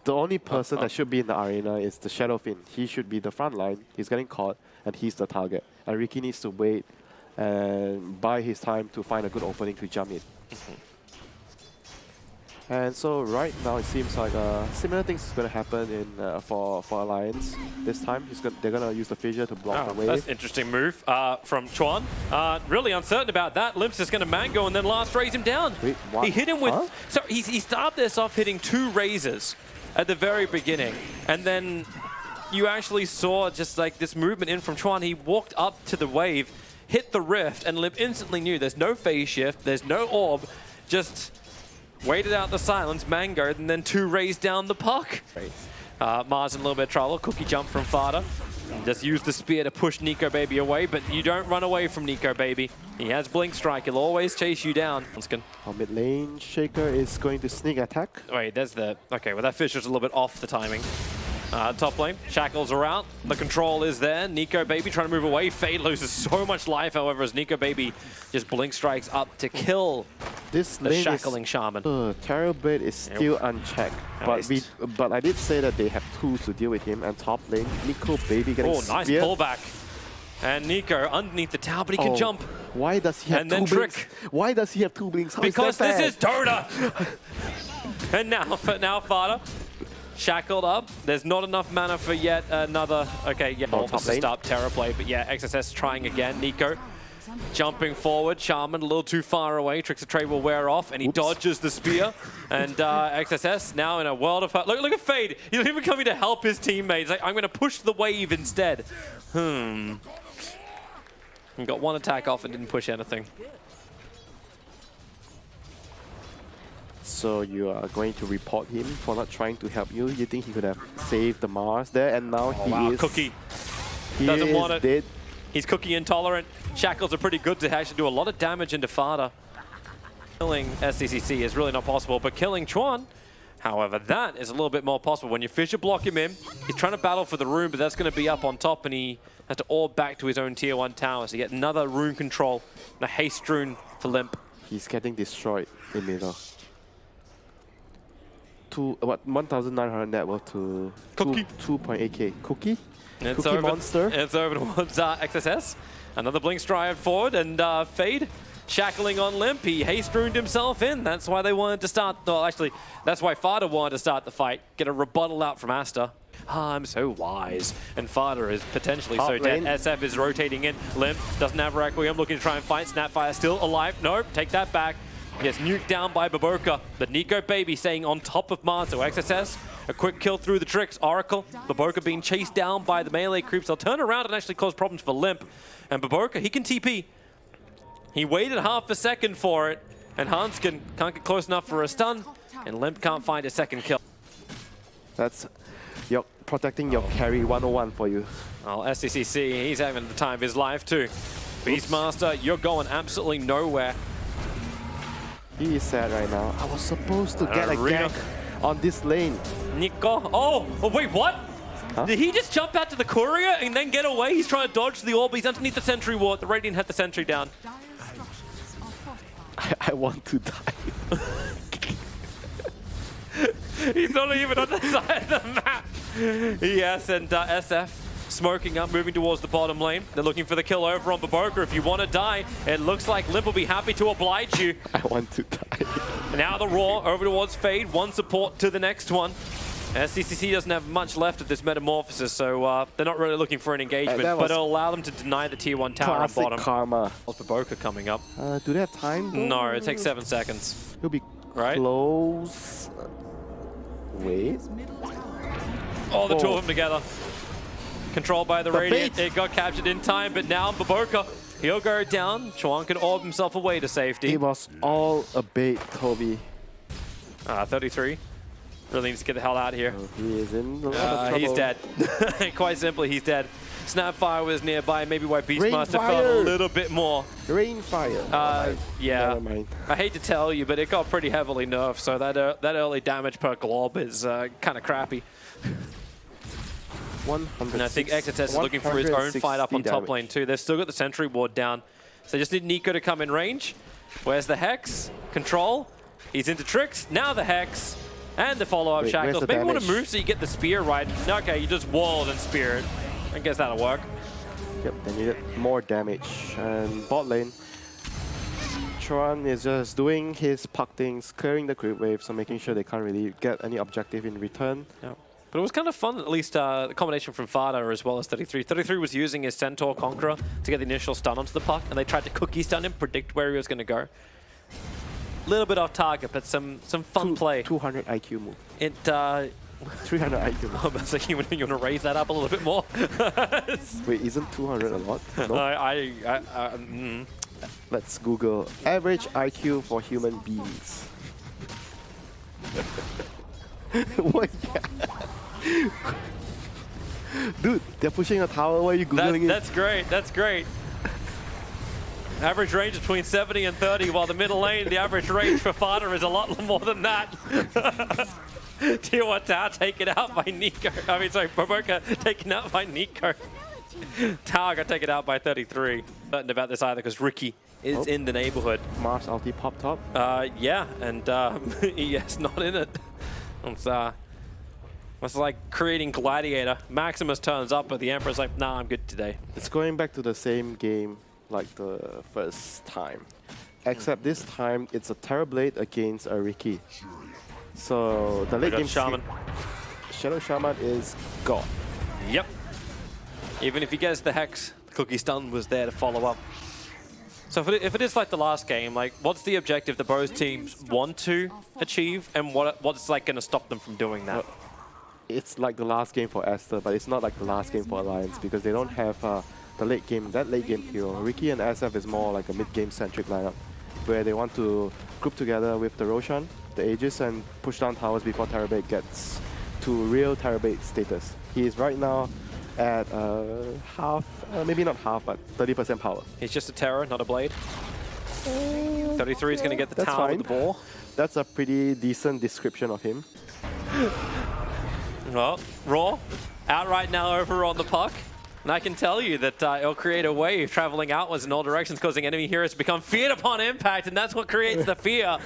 The only person that should be in the arena is the Shadow Fiend. He should be the front line. He's getting caught, and he's the target. And Ricky needs to wait and buy his time to find a good opening to jump in. And so right now it seems like similar things is going to happen in for Alliance. This time they're going to use the fissure to block the wave. That's an interesting move from Chuan. Really uncertain about that. Limp's just going to mango and then last raise him down. Wait, what? He hit him with... Huh? So he started this off hitting 2 raises at the very beginning. And then you actually saw just like this movement in from Chuan. He walked up to the wave, hit the rift, and Limp instantly knew there's no phase shift, there's no orb, just... waited out the silence, mangoed, and then 2 raised down the puck. Mars in a little bit of trouble. Cookie jump from Fada. Just use the spear to push Nico Baby away, but you don't run away from Nico Baby. He has Blink Strike. He'll always chase you down. Our mid lane Shaker is going to sneak attack. Wait, there's the... Okay, well that Fisher's a little bit off the timing. Top lane, Shackles are out. The control is there. Nico Baby trying to move away. Fade loses so much life, however, as Nico Baby just Blink Strikes up to kill this the Shackling Shaman. Terror Blade is still unchecked, but I did say that they have tools to deal with him. And top lane, Nico Baby getting nice pullback. And Nico underneath the tower, but he can jump. Why does he have and then blinks? trick? Why does he have 2 blinks? How because is this is Dota. And now Fada. Shackled up. There's not enough mana for yet another... Okay, yeah, almost to stop Terror Play, but yeah, XSS trying again. Nico jumping forward. Shaman a little too far away. Tricks of Trade will wear off, and he dodges the spear. And XSS now in a world of hurt. Look at Fade. He's even coming to help his teammates. Like, I'm going to push the wave instead. He got 1 attack off and didn't push anything. So you are going to report him for not trying to help you? You think he could have saved the Mars there, and now he is... Cookie doesn't want it. Dead. He's Cookie intolerant. Shackles are pretty good to actually do a lot of damage into Fada. Killing SCCC is really not possible, but killing Chuan, however, that is a little bit more possible. When you Fissure block him in, he's trying to battle for the rune, but that's going to be up on top, and he has to orb back to his own tier 1 tower to get another rune control, and a haste rune for Limp. He's getting destroyed in middle. 1,900 net worth to 2.8k. Cookie? Cookie monster. It's over towards XSS. Another Blink Stride forward, and Fade shackling on Limp. He haste runed himself in. That's why they wanted to start... Well, actually, that's why Fada wanted to start the fight. Get a rebuttal out from Aster. I'm so wise. And Fada is potentially so dead. SF is rotating in. Limp doesn't have Requiem. Looking to try and fight. Snapfire still alive. Nope, take that back. Gets nuked down by Baboka. But Nico Baby staying on top of Mars. So XSS, a quick kill through the tricks. Oracle, Baboka being chased down by the melee creeps. They'll turn around and actually cause problems for Limp. And Baboka, he can TP. He waited half a second for it. And Hanskin can't get close enough for a stun. And Limp can't find a second kill. That's protecting your carry 101 for you. Well, SCCC, he's having the time of his life too. Beastmaster, you're going absolutely nowhere. He is sad right now. I was supposed to get a gank on this lane. Nico. Oh, wait, what? Huh? Did he just jump out to the courier and then get away? He's trying to dodge the orb. He's underneath the sentry ward. The Radiant had the sentry down. I want to die. He's not even on the side of the map. Yes, and SF smoking up, moving towards the bottom lane. They're looking for the kill over on Baboka. If you want to die, it looks like Limp will be happy to oblige you. I want to die. Now the Roar over towards Fade. 1 support to the next one. SCCC doesn't have much left of this Metamorphosis, so they're not really looking for an engagement, but it'll allow them to deny the tier 1 tower on bottom. Karma. Baboka coming up. Do they have time? No, it takes 7 seconds. He'll be close. Wait. Oh, the two of them together. Controlled by the Radiant. It got captured in time, but now Baboka, he'll go down. Chuan can orb himself away to safety. It was all a bait, Toby. 33. Really needs to get the hell out of here. Oh, he is in a lot of trouble. He's dead. Quite simply, he's dead. Snapfire was nearby, maybe why Beastmaster felt a little bit more. Rainfire. Yeah. Never mind. I hate to tell you, but it got pretty heavily nerfed, so that early damage per glob is kind of crappy. And I think XSS is looking for his own fight up on top lane too. They've still got the sentry ward down. So they just need Nico to come in range. Where's the Hex? Control. He's into tricks. Now the Hex. And the follow-up Wait, shackles. where's the Maybe you want to damage? move so you get the spear right. Okay, you just walled and spear it. I guess that'll work. Yep, they needed more damage. And bot lane, Chuan is just doing his puck things, clearing the creep wave, so making sure they can't really get any objective in return. Yeah. But it was kind of fun, at least the combination from Fada as well as 33. 33 was using his Centaur Conqueror to get the initial stun onto the puck, and they tried to cookie stun him, predict where he was going to go. Little bit off target, but some fun play. 200 IQ move. It 300 IQ move. I was like, you want to raise that up a little bit more? Wait, isn't 200 a lot? No? Let's Google average IQ for human beings. What? Dude, they're pushing a tower. Why are you Googling it? That's great. That's great. Average range is between 70 and 30, while the middle lane, the average range for Fada is a lot more than that. Tier 1 Tower taken out by Nico. I mean, sorry, Boboka taken out by Nico. Tower got taken out by 33. Certain about this either because Ricky is in the neighborhood. Mars ulti popped up. Yeah, and ES not in it. It's like creating Gladiator. Maximus turns up, but the Emperor's like, nah, I'm good today. It's going back to the same game like the first time. Except this time, it's a Terrorblade against a Ricky. So the late game Shaman. Shadow Shaman is gone. Yep. Even if he gets the Hex, the Cookie Stun was there to follow up. So if it is like the last game, like what's the objective that both teams want to achieve, and what's like going to stop them from doing that? It's like the last game for Aster, but it's not like the last game for Alliance because they don't have that late game hero. Ricky and SF is more like a mid-game centric lineup where they want to group together with the Roshan, the Aegis, and push down towers before Terrorblade gets to real Terrorblade status. He is right now at half, maybe not half, but 30% power. He's just a Terror, not a Blade. 33 is going to get the tower with the ball. That's a pretty decent description of him. Well, Raw, out right now over on the puck. And I can tell you that it'll create a wave traveling outwards in all directions, causing enemy heroes to become feared upon impact, and that's what creates the fear.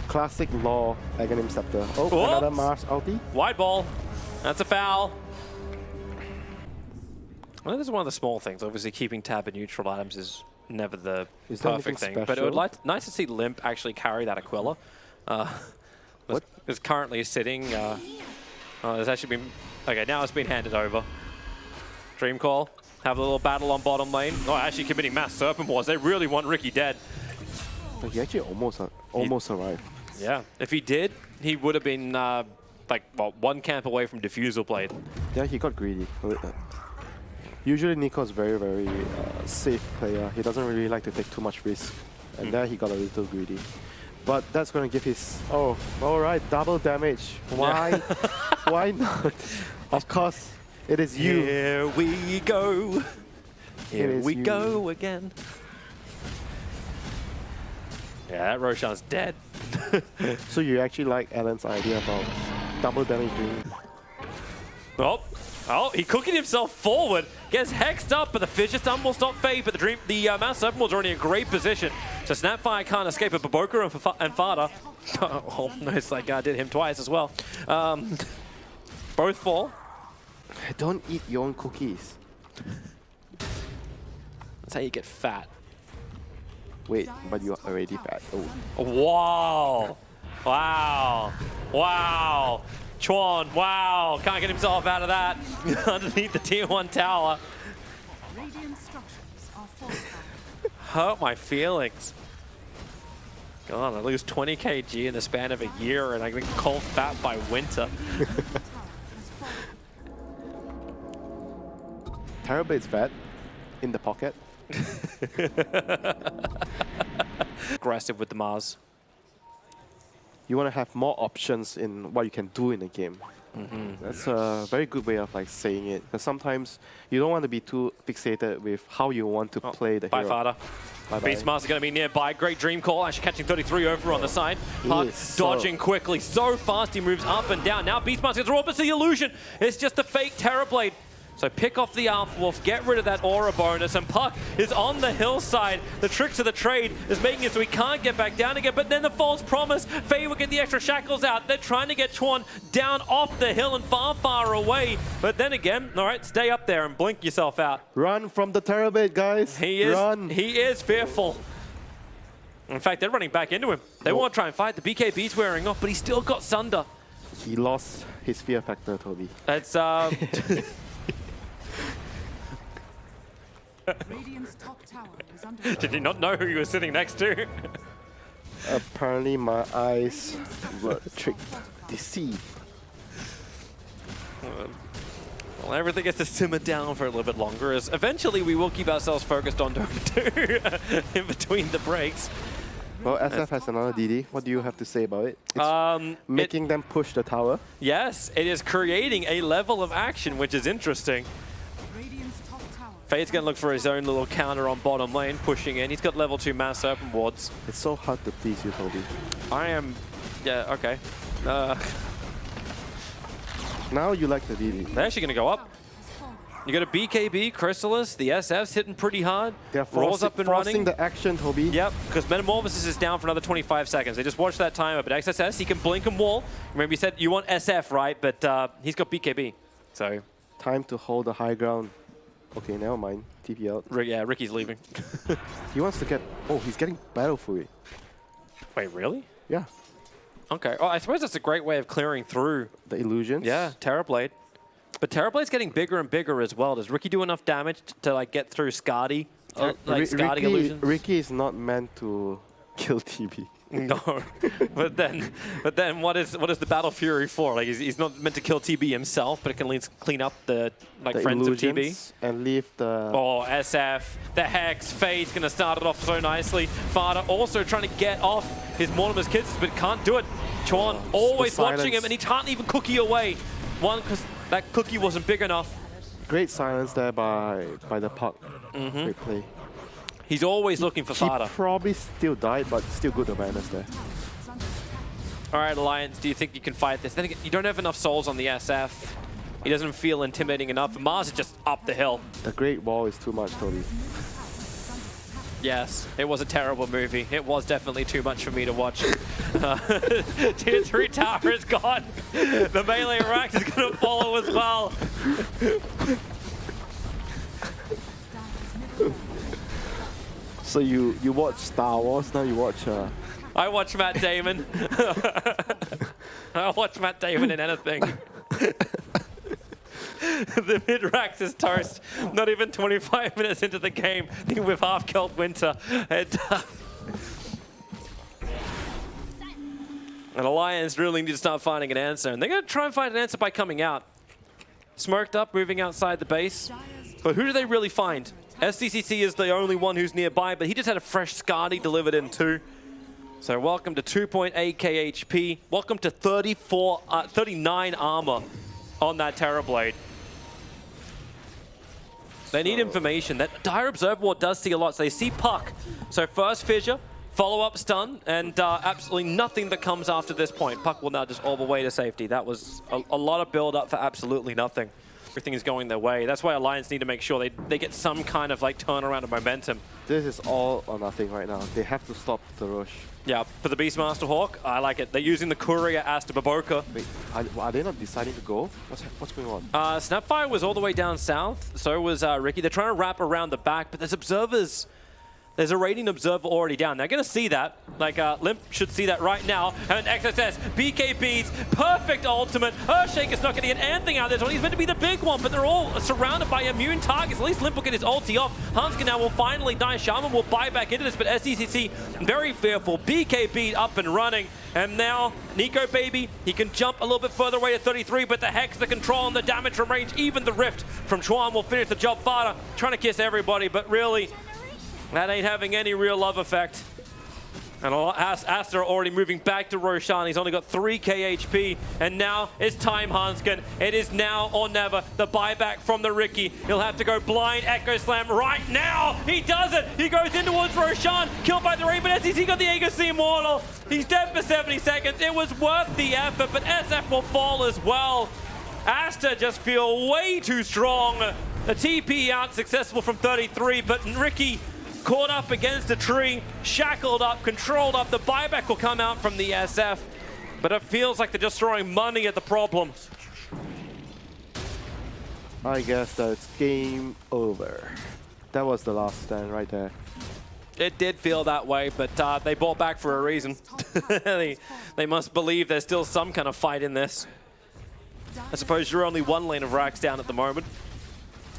Classic Law Aghanim Scepter. Oh, Whoops. Another Mars ulti. Wide ball. That's a foul. Well, this is one of the small things. Obviously, keeping tab in neutral items is never the perfect thing. But it would nice to see Limp actually carry that Aquila. What? It's currently sitting. There's actually been... Okay, now it's been handed over. Dream Call. Have a little battle on bottom lane. Oh, actually committing mass Serpent Wars. They really want Ricky dead. But he actually almost survived. Yeah. If he did, he would have been like, well, one camp away from Diffusal Blade. Yeah, he got greedy. Usually Nico's very, very safe player. He doesn't really like to take too much risk. And there he got a little greedy. But that's going to give his... Oh, alright, double damage. Why? Why not? Of course, it is you. Here we go. Here we go again. Yeah, that Roshan's dead. So you actually like Alan's idea about double damage doing... Oh, he cooking himself forward. Gets hexed up, but the Fissure Stun will stop Fade, but the Mass Serpent Ward's already in a great position. So Snapfire can't escape it, but Boboka and Fada. Oh, no, it's like I did him twice as well. Both fall. Don't eat your own cookies. That's how you get fat. Wait, but you're already fat. Oh. Wow. Wow. Wow. Chuan, wow, can't get himself out of that underneath the tier 1 tower. Hurt my feelings. God, I lose 20 kg in the span of a year and I get called fat by winter. Terrorblade's fat in the pocket. Aggressive with the Mars. You want to have more options in what you can do in a game. That's a very good way of like saying it. Because sometimes you don't want to be too fixated with how you want to play the hero. Fada. Beastmaster going to be nearby. Great Dream Call. Actually catching 33 over on the side. Puck dodging quickly. So fast he moves up and down. Now Beastmaster gets raw, but the illusion. It's just a fake Terrorblade. So pick off the Alpha Wolf, get rid of that aura bonus, and Puck is on the hillside. The tricks of the trade is making it so he can't get back down again, but then the false promise, Faye will get the extra shackles out. They're trying to get Chuan down off the hill and far, far away. But then again, all right, stay up there and blink yourself out. Run from the Terrorblade, guys. He is, Run. He is fearful. In fact, they're running back into him. They want to try and fight. The BKB's wearing off, but he's still got Sunder. He lost his fear factor, Toby. It's Radiant's top tower is under Did you not know who you were sitting next to? Apparently my eyes were tricked, deceived. Well, everything gets to simmer down for a little bit longer, as eventually we will keep ourselves focused on Dota 2 in between the breaks. Well, SF has another DD. What do you have to say about it? It's making them push the tower. Yes, it is creating a level of action, which is interesting. Radiant's top tower. Fade's going to look for his own little counter on bottom lane, pushing in. He's got level 2 Mass Serpent wards. It's so hard to please you, Toby. I am... Yeah, okay. Now you like the DD. They're actually going to go up. You got a BKB, Chrysalis, the SF's hitting pretty hard. They're Rolls up and forcing running. the action, Toby. Yep, because Metamorphosis is down for another 25 seconds. They just watched that timer, but XSS, he can blink and wall. Remember you said you want SF, right? But he's got BKB, so... Time to hold the high ground. Okay, never mind. TP out. Yeah, Ricky's leaving. He wants to get... Oh, he's getting Battle Fury. Wait, really? Yeah. Okay. Oh, I suppose that's a great way of clearing through. The illusions. Yeah, Terrorblade. But Terrorblade's getting bigger and bigger as well. Does Ricky do enough damage to like get through Skadi? Like Skadi illusions? Ricky is not meant to kill TB. No, but then what is the Battle Fury for? Like he's not meant to kill TB himself, but it can clean up the friends of TB and leave the. Oh, SF, the Hex, Fade's gonna start it off so nicely. Fada also trying to get off his Mortimer's kids, but can't do it. Chuan always watching him, and he can't even cookie away. One, because that cookie wasn't big enough. Great silence there by the Puck. Great play. He's always looking for Fada. He probably still died, but still good awareness there. All right, Alliance, do you think you can fight this? Then again, you don't have enough souls on the SF. He doesn't feel intimidating enough. Mars is just up the hill. The Great Wall is too much, Toby. Yes, it was a terrible movie. It was definitely too much for me to watch. Tier 3 tower is gone. The melee rack is going to follow as well. So you watch Star Wars, now you watch... I watch Matt Damon. I watch Matt Damon in anything. The mid-rax is toast. Not even 25 minutes into the game with half-killed Winter. And Alliance really need to start finding an answer. And they're going to try and find an answer by coming out. Smoked up, moving outside the base. But who do they really find? SDCC is the only one who's nearby, but he just had a fresh Skadi delivered in too. So welcome to 2.8 KHP. Welcome to 39 armor on that Terrorblade. They need information. That Dire Observer Ward does see a lot. So they see Puck. So first fissure, follow-up stun, and absolutely nothing that comes after this point. Puck will now just orb away to safety. That was a lot of build-up for absolutely nothing. Everything is going their way. That's why Alliance need to make sure they get some kind of like turnaround of momentum. This is all or nothing right now. They have to stop the rush. Yeah, for the Beastmaster Hawk, I like it. They're using the Courier Aster Baboka. Wait, are they not deciding to go? What's going on? Snapfire was all the way down south. So was Ricky. They're trying to wrap around the back, but there's observers. There's a Radiant Observer already down. They're going to see that. Like, Limp should see that right now. And XSS, BKBs, perfect ultimate. Earthshaker's not going to get anything out of this one. He's meant to be the big one, but they're all surrounded by immune targets. At least Limp will get his ulti off. Hanska now will finally die. Shaman will buy back into this, but SDCC very fearful. BKB up and running. And now, Nico Baby, he can jump a little bit further away to 33, but the Hex, the control, and the damage from range, even the Rift from Chuan will finish the job. Fada trying to kiss everybody, but really, that ain't having any real love effect. And Aster already moving back to Roshan. He's only got 3 KHP. And now it's time, Hanskin. It is now or never. The buyback from the Ricky. He'll have to go blind Echo Slam right now. He does it. He goes in towards Roshan. Killed by the Raven. SEC got the Aegis Immortal. He's dead for 70 seconds. It was worth the effort, but SF will fall as well. Aster just feel way too strong. The TP out successful from 33, but Ricky caught up against a tree, shackled up, controlled up. The buyback will come out from the SF, but it feels like they're just throwing money at the problem. I guess that's game over. That was the last stand right there. It did feel that way, but they bought back for a reason. they must believe there's still some kind of fight in this. I suppose you're only one lane of racks down at the moment.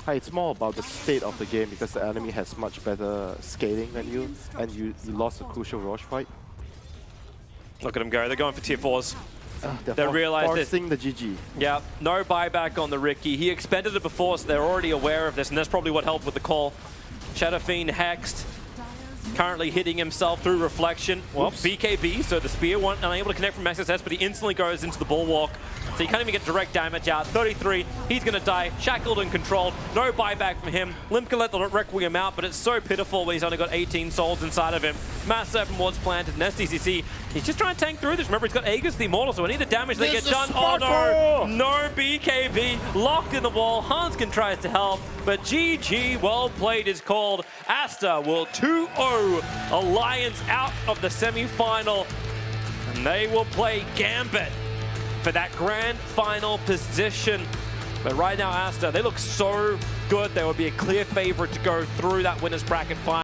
It's more about the state of the game because the enemy has much better scaling than you, and you lost a crucial Roche fight. Look at them go. They're going for tier 4s. They're They realized forcing the GG. Yeah, no buyback on the Ricky. He expended it before, so they're already aware of this, and that's probably what helped with the call. Shadow Fiend hexed. Currently hitting himself through reflection. Well, BKB, so the spear unable to connect from XSS, but he instantly goes into the bulwark. So you can't even get direct damage out. 33, he's going to die, shackled and controlled. No buyback from him. Limp can let the Requiem out, but it's so pitiful when he's only got 18 souls inside of him. Mass 7 wards planted, and SDCC, he's just trying to tank through this. Remember, he's got Aegis the Immortal, so any of the damage they get done. Oh no! No BKB, locked in the wall. Hanskin tries to help, but GG, well played is called. Aster will 2-0 Alliance out of the semi-final, and they will play Gambit for that grand final position. But right now, Aster, they look so good. They would be a clear favorite to go through that winner's bracket final.